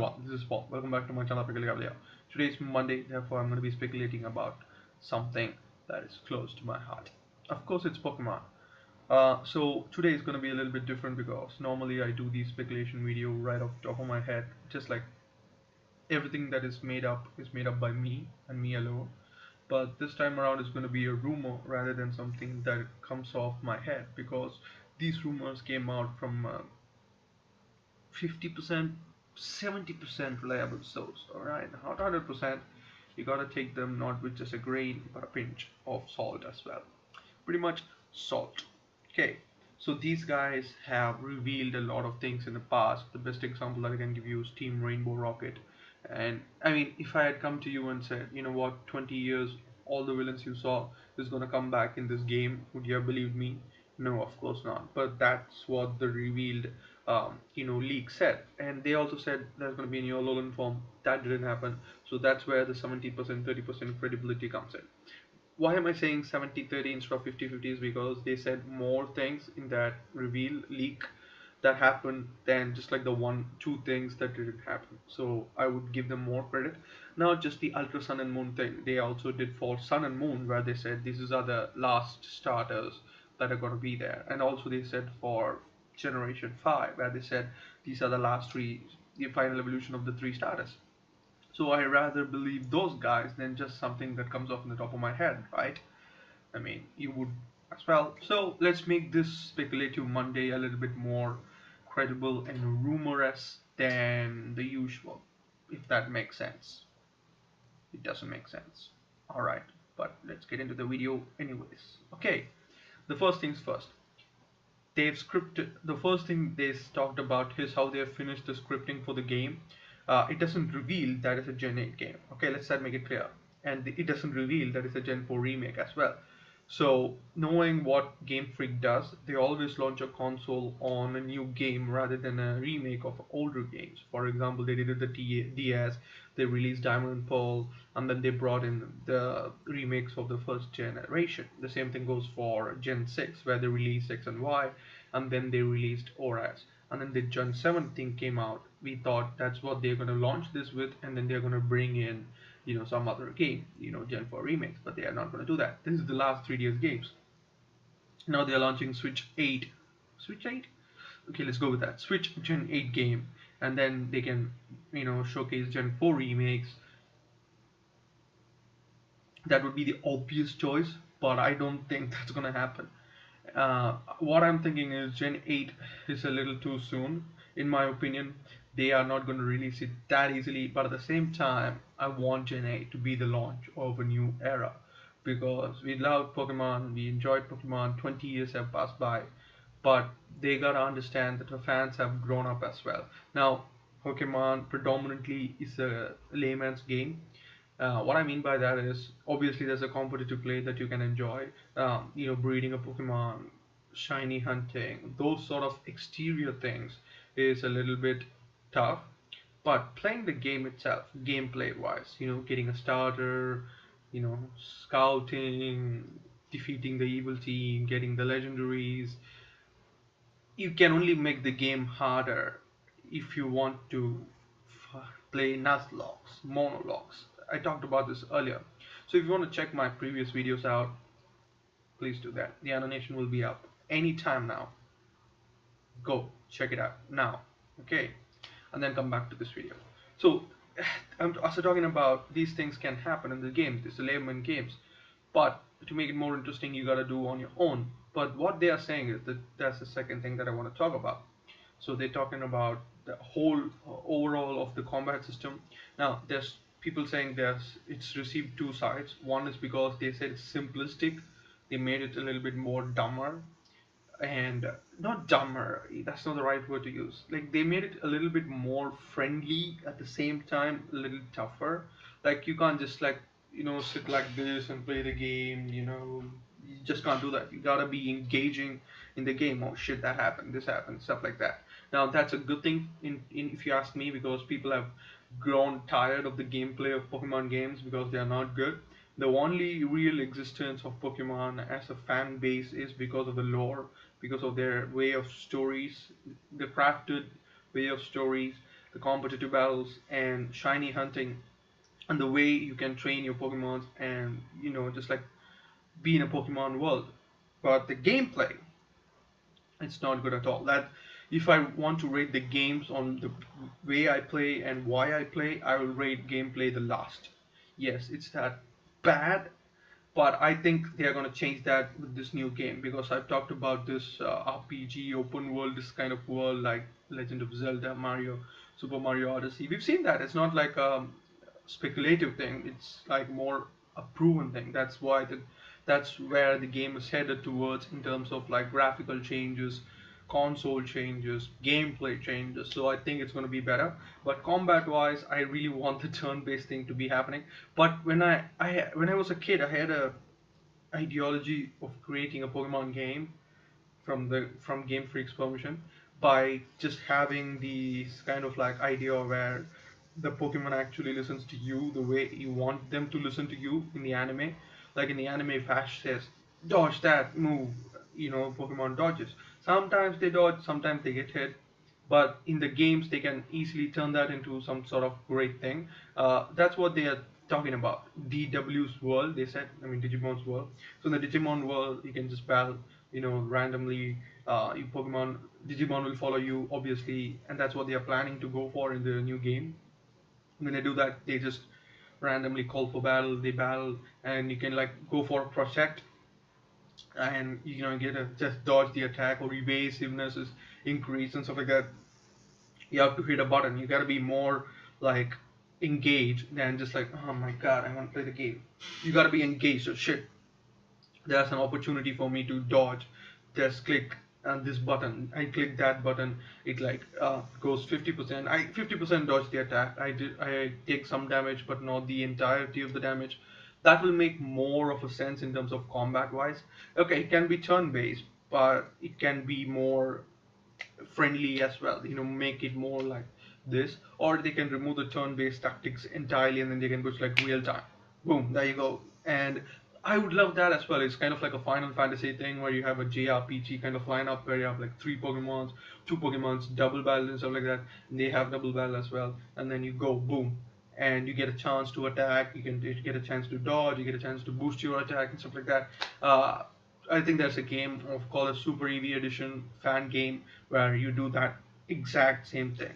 everyone, this is Paul. Welcome back to my channel, Cavalier. Today is Monday, therefore I'm going to be speculating about something that is close to my heart. Of course, it's Pokemon. So today is going to be a little bit different because normally I do these speculation video right off the top of my head, just like everything that is made up by me and me alone. But this time around it's going to be a rumor rather than something that comes off my head because these rumors came out from 50%, 70% reliable source. Alright, not 100%. You gotta take them not with just a grain but a pinch of salt as well. Pretty much salt. Okay, so these guys have revealed a lot of things in the past. The best example that I can give you is Team Rainbow Rocket. And I mean, if I had come to you and said, you know what, 20 years, all the villains you saw is gonna come back in this game, would you have believed me? No, of course not. But that's what the revealed, leak said. And they also said there's going to be a new Alolan form. That didn't happen. So that's where the 70%, 30% credibility comes in. Why am I saying 70-30 instead of 50-50 is because they said more things in that reveal leak that happened than just like the one, two things that didn't happen. So I would give them more credit. Not just the Ultra Sun and Moon thing. They also did for Sun and Moon where they said these are the last starters that are going to be there. And also they said for Generation 5 where they said these are the last three, the final evolution of the three starters. So I rather believe those guys than just something that comes off in the top of my head, right? I mean, you would as well. So let's make this speculative Monday a little bit more credible and rumorous than the usual, if that makes sense. It doesn't make sense. Alright, but let's get into the video anyways. Okay, the first things first. They've scripted, the first thing they talked about is how they have finished the scripting for the game. It doesn't reveal that it's a Gen 8 game. Okay, let's make it clear. And it doesn't reveal that it's a Gen 4 remake as well. So knowing what Game Freak does, they always launch a console on a new game rather than a remake of older games. For example, they did it the DS, they released Diamond and Pearl, and then they brought in the remakes of the first generation. The same thing goes for Gen 6, where they released X and Y, and then they released ORAS. And then the Gen 7 thing came out. We thought that's what they're going to launch this with, and then they're going to bring in some other game, Gen 4 remakes, but they are not going to do that. This is the last 3DS games. Now they are launching Switch 8. Switch 8? Okay, let's go with that. Switch Gen 8 game, and then they can, showcase Gen 4 remakes. That would be the obvious choice, but I don't think that's going to happen. What I'm thinking is Gen 8 is a little too soon, in my opinion. They are not going to release it that easily, but at the same time, I want Gen 8 to be the launch of a new era because we loved Pokemon, we enjoyed Pokemon, 20 years have passed by, but they gotta understand that the fans have grown up as well. Now, Pokemon predominantly is a layman's game. What I mean by that is obviously there's a competitive play that you can enjoy, breeding a Pokemon, shiny hunting, those sort of exterior things is a little bit tough. But playing the game itself, gameplay wise, getting a starter, scouting, defeating the evil team, getting the legendaries, you can only make the game harder if you want to play Nuzlockes, Monologues. I talked about this earlier. So if you want to check my previous videos out, please do that. The animation will be up anytime now. Go check it out now. Okay, and then come back to this video. So I'm also talking about these things can happen in the game. These are layman games, but to make it more interesting, you gotta do on your own. But what they are saying is that that's the second thing that I want to talk about. So they're talking about the whole overall of the combat system. Now there's people saying it's received two sides. One is because they said it's simplistic. They made it a little bit more dumber, and not dumber, that's not the right word to use. Like they made it a little bit more friendly at the same time a little tougher. Like you can't just sit like this and play the game, you just can't do that. You gotta be engaging in the game. Oh shit, that happened, this happened, stuff like that. Now that's a good thing in if you ask me, because people have grown tired of the gameplay of Pokemon games because they are not good. The only real existence of Pokemon as a fan base is because of the lore, because of their way of stories, the crafted way of stories. the competitive battles and shiny hunting, and the way you can train your Pokemon and just like be in a Pokemon world. But the gameplay, it's not good at all. That if I want to rate the games on the way I play and why I play, I will rate gameplay the last. Yes, it's that bad, but I think they are going to change that with this new game, because I've talked about this RPG open world, this kind of world like Legend of Zelda, Mario, Super Mario Odyssey. We've seen that. It's not like a speculative thing. It's like more a proven thing. That's where the game is headed towards in terms of like graphical changes, console changes, gameplay changes. So I think it's going to be better. But combat wise, I really want the turn-based thing to be happening. But when I was a kid, I had a ideology of creating a Pokemon game from Game Freak's permission, by just having these kind of like idea where the Pokemon actually listens to you the way you want them to listen to you in the anime. Like in the anime, Fash says, "Dodge that move." Pokemon dodges. Sometimes they dodge, sometimes they get hit, but in the games they can easily turn that into some sort of great thing. That's what they are talking about. DW's world, they said. I mean Digimon's world. So in the Digimon world, you can just battle, randomly. You Pokemon, Digimon will follow you, obviously, and that's what they are planning to go for in the new game. When they do that, they just randomly call for battle. They battle, and you can like go for a project, and get a just dodge the attack, or evasiveness is increased and stuff like that. You have to hit a button. You gotta be more like engaged than just like, oh my god, I want to play the game. You gotta be engaged. So shit, there's an opportunity for me to dodge. Just click on this button. I click that button. It like goes 50%. I 50% dodge the attack. I take some damage, but not the entirety of the damage. That will make more of a sense in terms of combat wise. Okay, it can be turn based, but it can be more friendly as well. Make it more like this, or they can remove the turn-based tactics entirely, and then they can go to like real time. Boom, there you go. And I would love that as well. It's kind of like a Final Fantasy thing where you have a JRPG kind of lineup where you have like three Pokemons, two Pokemons, double battle and stuff like that. And they have double battle as well, and then you go boom, and you get a chance to attack. You get a chance to dodge. You get a chance to boost your attack and stuff like that. I think there's a game of called a Super EV Edition fan game where you do that exact same thing.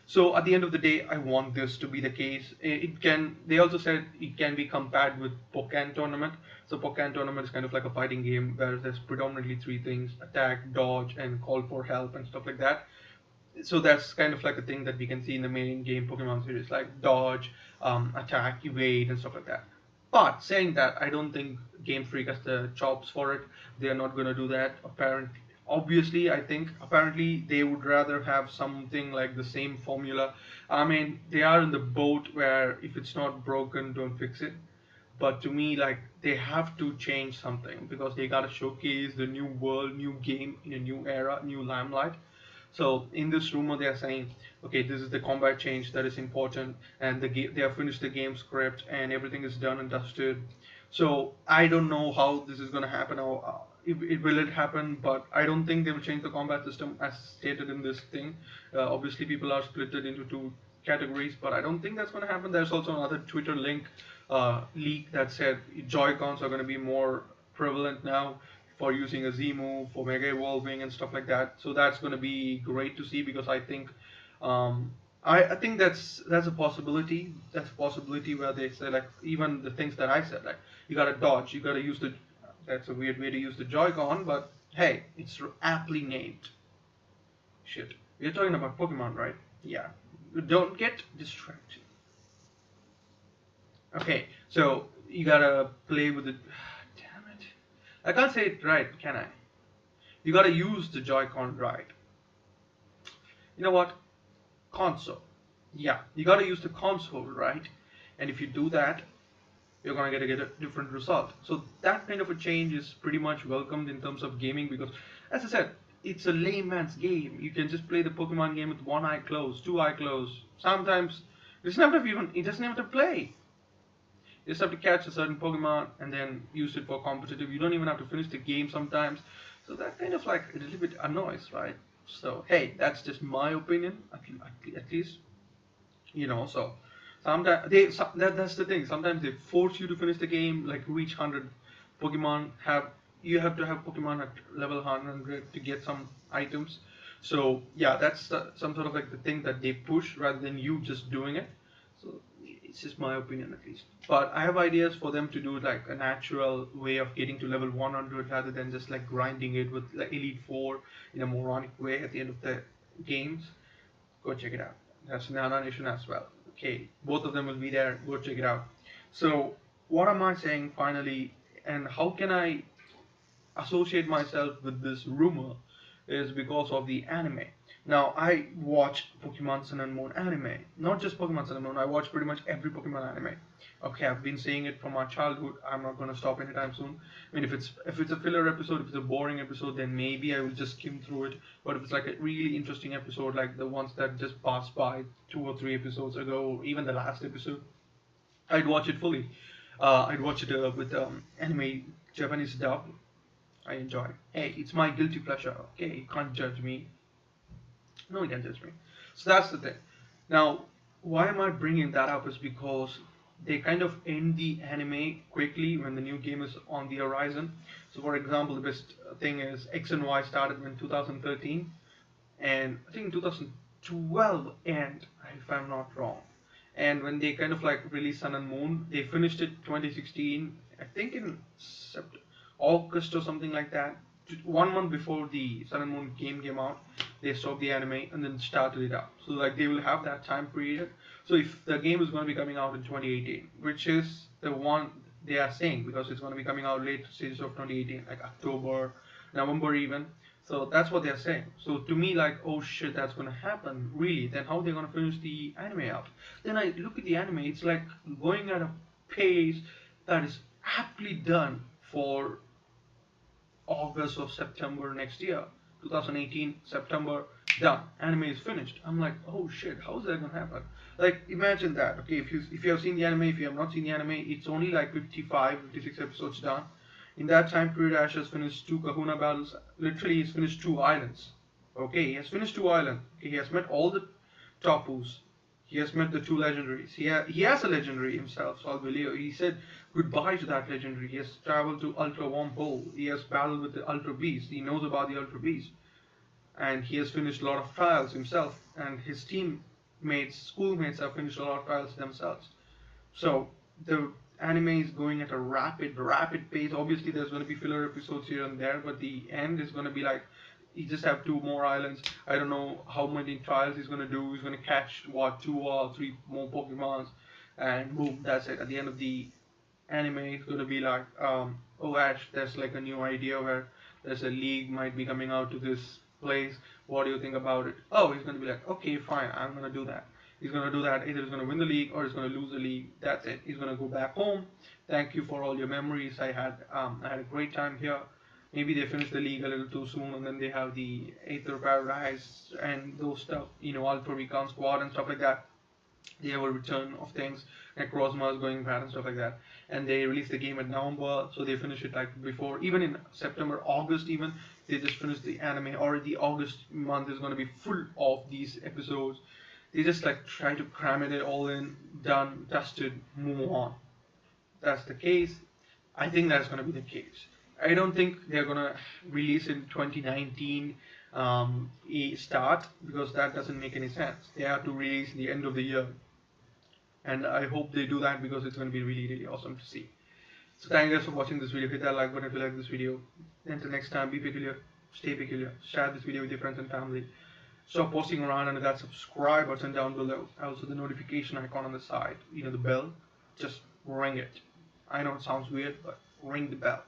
So at the end of the day, I want this to be the case. It can. They also said it can be compared with Pokken Tournament. So Pokken Tournament is kind of like a fighting game where there's predominantly three things: attack, dodge, and call for help and stuff like that. So that's kind of like a thing that we can see in the main game Pokemon series, like dodge, attack, evade, and stuff like that. But saying that, I don't think Game Freak has the chops for it. They are not going to do that. Apparently, obviously, I think apparently they would rather have something like the same formula. I mean, they are in the boat where if it's not broken, don't fix it. But to me, like they have to change something because they gotta showcase the new world, new game in a new era, new limelight. So in this rumor, they are saying, okay, this is the combat change that is important, and they have finished the game script, and everything is done and dusted. So I don't know how this is gonna happen, or it will it happen, but I don't think they will change the combat system as stated in this thing. Obviously, people are split into two categories, but I don't think that's gonna happen. There's also another Twitter link leak that said Joy-Cons are gonna be more prevalent now for using a Z move, for mega evolving and stuff like that. So that's going to be great to see because I think I think that's a possibility. That's a possibility where they say like even the things that I said, like you got to dodge, you got to use the. That's a weird way to use the Joy-Con, but hey, it's aptly named. Shit, we're talking about Pokemon, right? Yeah. Don't get distracted. Okay, so you gotta play with it. Damn it. I can't say it right, can I? You gotta use the Joy-Con right. You know what? Console. Yeah, you gotta use the console right. And if you do that, you're gonna get a different result. So that kind of a change is pretty much welcomed in terms of gaming because, as I said, it's a layman's game. You can just play the Pokemon game with one eye closed, two eye closed. Sometimes it doesn't have to play. You just have to catch a certain Pokemon and then use it for competitive. You don't even have to finish the game sometimes. So that kind of like a little bit annoys, right? So hey, that's just my opinion, at least. So sometimes that's the thing. Sometimes they force you to finish the game, like reach 100 Pokemon. You have to have Pokemon at level 100 to get some items. So yeah, that's some sort of like the thing that they push rather than you just doing it. So it's just my opinion at least. But I have ideas for them to do like a natural way of getting to level 100 rather than just like grinding it with like Elite Four in a moronic way at the end of the games. Go check it out. That's Nana Nation as well. Okay, both of them will be there. Go check it out. So, what am I saying finally, and how can I associate myself with this rumor is because of the anime. Now, I watch Pokemon Sun and Moon anime. Not just Pokemon Sun and Moon, I watch pretty much every Pokemon anime. Okay, I've been saying it from my childhood. I'm not gonna stop anytime soon. I mean, if it's a filler episode, if it's a boring episode, then maybe I will just skim through it. But if it's like a really interesting episode, like the ones that just passed by 2 or 3 episodes ago, or even the last episode, I'd watch it fully. I'd watch it with anime Japanese dub. I enjoy. Hey, it's my guilty pleasure. Okay, you can't judge me. No one can judge me. So that's the thing. Now, why am I bringing that up? Is because they kind of end the anime quickly when the new game is on the horizon. So, for example, the best thing is X and Y started in 2013, and I think in 2012 end, if I'm not wrong. And when they kind of like released Sun and Moon, they finished it 2016, I think in August or something like that. 1 month before the Sun and Moon game came out, they stopped the anime and then started it up. So like they will have that time period. So if the game is going to be coming out in 2018, which is the one they are saying, because it's going to be coming out late stages of 2018, like October, November even. So that's what they're saying. So to me, like, oh shit, that's gonna happen. Really? Then how they're gonna finish the anime out? Then I look at the anime. It's like going at a pace that is aptly done for August or September next year. 2018 September, done. Anime is finished. I'm like, oh shit, how is that gonna happen? Like, imagine that. Okay, if you have seen the anime, if you have not seen the anime, it's only like 55, 56 episodes done. In that time period, Ash has finished 2 Kahuna battles. Literally, he's finished 2 islands. Okay, he has finished 2 islands. Okay, he has met all the Topus. He has met the 2 legendaries. He has a legendary himself, Solgaleo. He said goodbye to that legendary. He has traveled to Ultra Wormhole. He has battled with the Ultra Beast. He knows about the Ultra Beast. And he has finished a lot of trials himself. And his teammates, schoolmates have finished a lot of trials themselves. So the anime is going at a rapid pace. Obviously, there's going to be filler episodes here and there, but the end is going to be like he just have 2 more islands. I don't know how many trials he's going to do. He's going to catch what 2 or 3 more Pokemons, and boom, that's it. At the end of the anime, it's going to be like, oh Ash, there's like a new idea where there's a league might be coming out to this place. What do you think about it? Oh, he's going to be like, okay, fine, I'm going to do that. He's going to do that. Either he's going to win the league or he's going to lose the league. That's it. He's going to go back home. Thank you for all your memories. I had a great time here. Maybe they finish the league a little too soon, and then they have the Aether Paradise and those stuff. Ultra Recon Squad and stuff like that. They have a return of things. Necrozma is going bad and stuff like that. And they release the game in November, so they finish it like before. Even in September, August, even they just finish the anime. Or the August month is going to be full of these episodes. They just like try to cram it all in, done, dusted, move on. That's the case. I think that's gonna be the case. I don't think they're gonna release in 2019 a start, because that doesn't make any sense. They have to release in the end of the year, and I hope they do that because it's gonna be really awesome to see. So thank you guys for watching this video. Hit that like button if you like this video. Until next time, be peculiar, stay peculiar. Share this video with your friends and family. Stop posting around, and that subscribe button down below. Also the notification icon on the side, the bell, just ring it. I know it sounds weird, but ring the bell.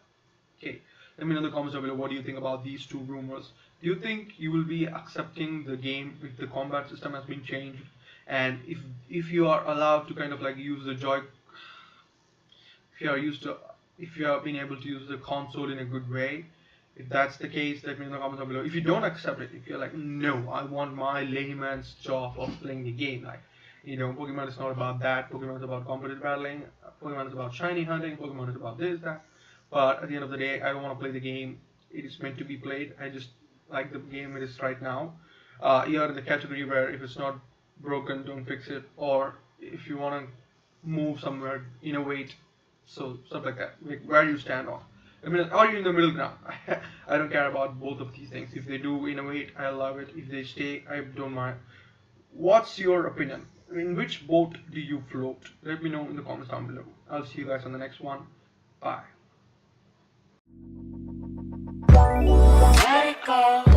Okay, let me know in the comments down below what do you think about these two rumors. Do you think you will be accepting the game if the combat system has been changed, and if you are allowed to kind of like use the if you are being able to use the console in a good way? If that's the case, let me know in the comments down below. If you don't accept it, if you're like, no, I want my layman's job of playing the game, like, Pokemon is not about that. Pokemon is about competitive battling. Pokemon is about shiny hunting. Pokemon is about this, that. But at the end of the day, I don't want to play the game. It is meant to be played. I just like the game it is right now. You're in the category where if it's not broken, don't fix it. Or if you want to move somewhere, innovate, so stuff like that. Like, where do you stand on? I mean, are you in the middle ground? I don't care about both of these things. If they do innovate, I love it. If they stay, I don't mind. What's your opinion? In which boat do you float? Let me know in the comments down below. I'll see you guys on the next one. Bye. Let it go.